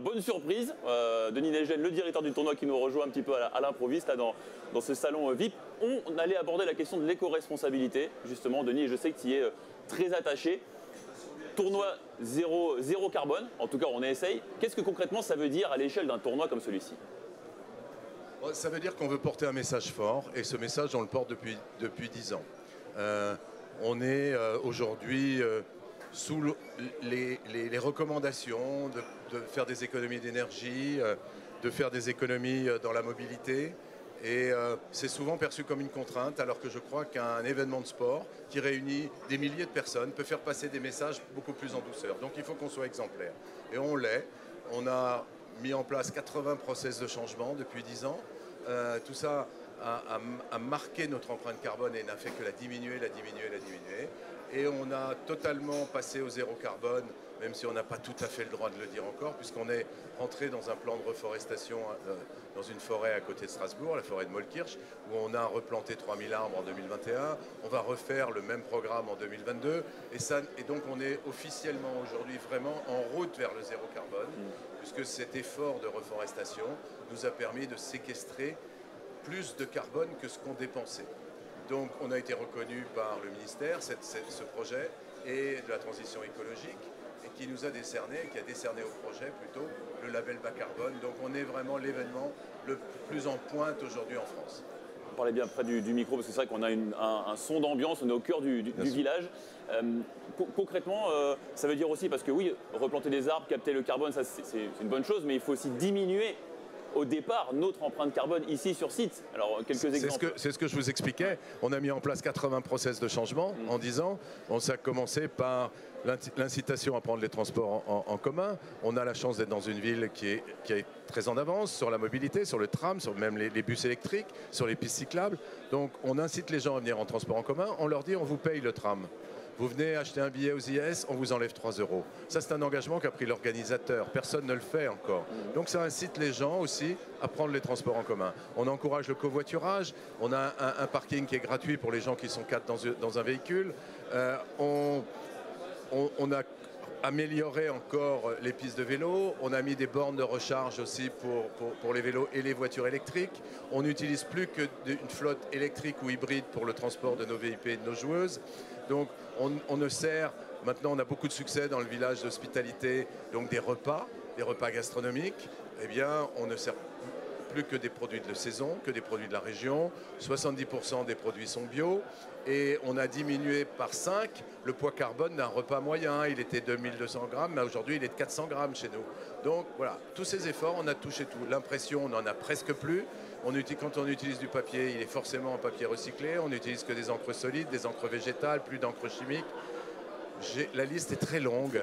bonne surprise, Denis Negel, le directeur du tournoi qui nous rejoint un petit peu à l'improviste là dans ce salon VIP. On allait aborder la question de l'éco-responsabilité, justement, Denis, et je sais que tu y es très attaché. Tournoi zéro carbone, en tout cas on essaye. Qu'est-ce que concrètement ça veut dire à l'échelle d'un tournoi comme celui-ci? Ça veut dire qu'on veut porter un message fort, et ce message on le porte depuis 10 ans. On est aujourd'hui sous les recommandations de faire des économies d'énergie, de faire des économies dans la mobilité. Et c'est souvent perçu comme une contrainte, alors que je crois qu'un événement de sport qui réunit des milliers de personnes peut faire passer des messages beaucoup plus en douceur. Donc il faut qu'on soit exemplaire. Et on l'est. On a mis en place 80 process de changement depuis 10 ans. Tout ça a marqué notre empreinte carbone et n'a fait que la diminuer. Et on a totalement passé au zéro carbone, même si on n'a pas tout à fait le droit de le dire encore, puisqu'on est rentré dans un plan de reforestation dans une forêt à côté de Strasbourg, la forêt de Mollkirch, où on a replanté 3000 arbres en 2021. On va refaire le même programme en 2022. Et donc on est officiellement aujourd'hui vraiment en route vers le zéro carbone, puisque cet effort de reforestation nous a permis de séquestrer plus de carbone que ce qu'on dépensait. Donc on a été reconnu par le ministère, ce projet, et de la transition écologique, et qui nous a décerné, qui a décerné au projet plutôt, le label bas carbone. Donc on est vraiment l'événement le plus en pointe aujourd'hui en France. On parlait bien près du micro, parce que c'est vrai qu'on a un son d'ambiance, on est au cœur du village. Concrètement, ça veut dire aussi, parce que oui, replanter des arbres, capter le carbone, ça c'est une bonne chose, mais il faut aussi diminuer au départ notre empreinte carbone ici sur site. Alors quelques exemples. C'est ce que je vous expliquais. On a mis en place 80 process de changement en 10 ans. Ça a commencé par l'incitation à prendre les transports en commun. On a la chance d'être dans une ville qui est très en avance sur la mobilité, sur le tram, sur même les bus électriques, sur les pistes cyclables. Donc on incite les gens à venir en transport en commun. On leur dit on vous paye le tram. Vous venez acheter un billet aux IS, on vous enlève 3 €. Ça, c'est un engagement qu'a pris l'organisateur. Personne ne le fait encore. Donc ça incite les gens aussi à prendre les transports en commun. On encourage le covoiturage. On a un parking qui est gratuit pour les gens qui sont 4 dans un véhicule. On a amélioré encore les pistes de vélo. On a mis des bornes de recharge aussi pour les vélos et les voitures électriques. On n'utilise plus qu'une flotte électrique ou hybride pour le transport de nos VIP et de nos joueuses. Donc on ne sert, maintenant on a beaucoup de succès dans le village d'hospitalité, donc des repas gastronomiques. Eh bien on ne sert plus que des produits de saison, que des produits de la région. 70% des produits sont bio. Et on a diminué par 5 le poids carbone d'un repas moyen. Il était 2200 grammes, mais aujourd'hui il est de 400 grammes chez nous. Donc voilà, tous ces efforts, on a touché tout. L'impression, on n'en a presque plus. Quand on utilise du papier, il est forcément en papier recyclé. On n'utilise que des encres solides, des encres végétales, plus d'encre chimique. La liste est très longue,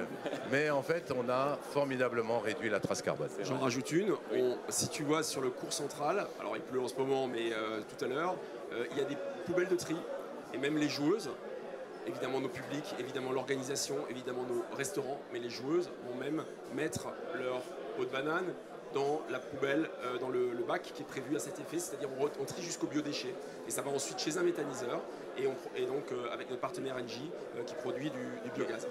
mais en fait, on a formidablement réduit la trace carbone. J'en rajoute une. Si tu vois sur le cours central, alors il pleut en ce moment, mais tout à l'heure, il y a des poubelles de tri. Et même les joueuses, évidemment nos publics, évidemment l'organisation, évidemment nos restaurants, mais les joueuses vont même mettre leur peau de banane dans la poubelle, dans le bac qui est prévu à cet effet, c'est-à-dire on trie jusqu'aux biodéchets et ça va ensuite chez un méthaniseur et donc avec notre partenaire Engie qui produit du biogaz.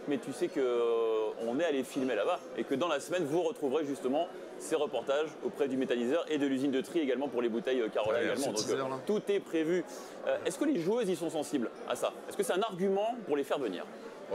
Mais tu sais qu'on est allé filmer là-bas et que dans la semaine, vous retrouverez justement ces reportages auprès du méthaniseur et de l'usine de tri également pour les bouteilles Carola également. Donc tout est prévu. Est-ce que les joueuses y sont sensibles à ça? Est-ce que c'est un argument pour les faire venir?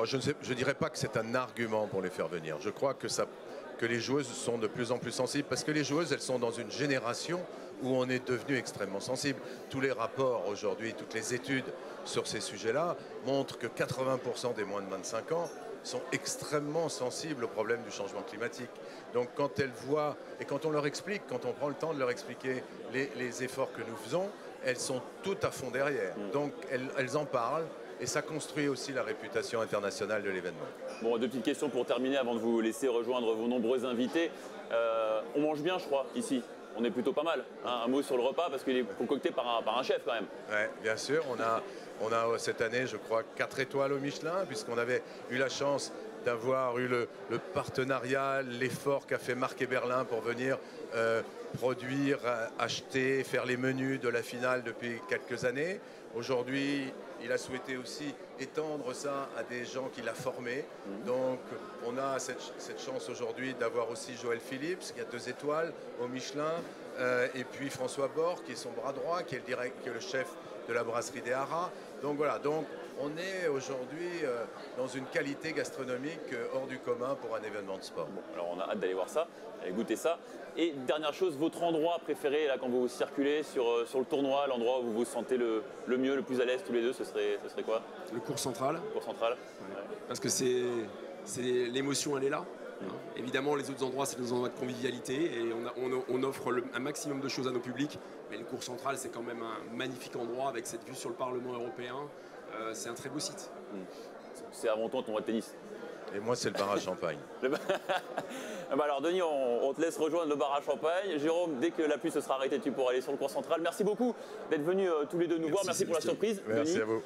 Je ne dirais pas que c'est un argument pour les faire venir. Je crois que les joueuses sont de plus en plus sensibles parce que les joueuses, elles sont dans une génération où on est devenu extrêmement sensible. Tous les rapports aujourd'hui, toutes les études sur ces sujets-là montrent que 80% des moins de 25 ans sont extrêmement sensibles au problème du changement climatique. Donc quand elles voient, et quand on leur explique, quand on prend le temps de leur expliquer les efforts que nous faisons, elles sont tout à fond derrière. Donc elles en parlent. Et ça construit aussi la réputation internationale de l'événement. Bon, deux petites questions pour terminer avant de vous laisser rejoindre vos nombreux invités. On mange bien, je crois, ici. On est plutôt pas mal. Hein, un mot sur le repas, parce qu'il est concocté par un chef quand même. Oui, bien sûr. On a cette année, je crois, 4 étoiles au Michelin, puisqu'on avait eu la chance d'avoir eu le partenariat, l'effort qu'a fait Marc et Berlin pour venir produire, acheter, faire les menus de la finale depuis quelques années. Aujourd'hui, il a souhaité aussi étendre ça à des gens qu'il a formés. Donc, on a cette chance aujourd'hui d'avoir aussi Joël Phillips, qui a 2 étoiles au Michelin, et puis François Bord, qui est son bras droit, qui est le chef de la brasserie des Haras. Donc voilà, donc on est aujourd'hui dans une qualité gastronomique hors du commun pour un événement de sport. Bon, alors on a hâte d'aller voir ça, d'aller goûter ça. Et dernière chose, votre endroit préféré là, quand vous circulez sur le tournoi, l'endroit où vous vous sentez le mieux, le plus à l'aise tous les deux, ce serait quoi? Le cours central. Le cours central. Ouais. Parce que l'émotion, elle est là. Évidemment, les autres endroits, c'est des endroits de convivialité et on offre un maximum de choses à nos publics. Mais le cours central, c'est quand même un magnifique endroit avec cette vue sur le Parlement européen. C'est un très beau site. C'est avant tout un tournoi de tennis. Et moi, c'est le bar à champagne. Alors Denis, on te laisse rejoindre le bar à champagne. Jérôme, dès que la pluie se sera arrêtée, tu pourras aller sur le cours central. Merci beaucoup d'être venus tous les deux nous voir. Merci pour la surprise. Merci Denis. à vous.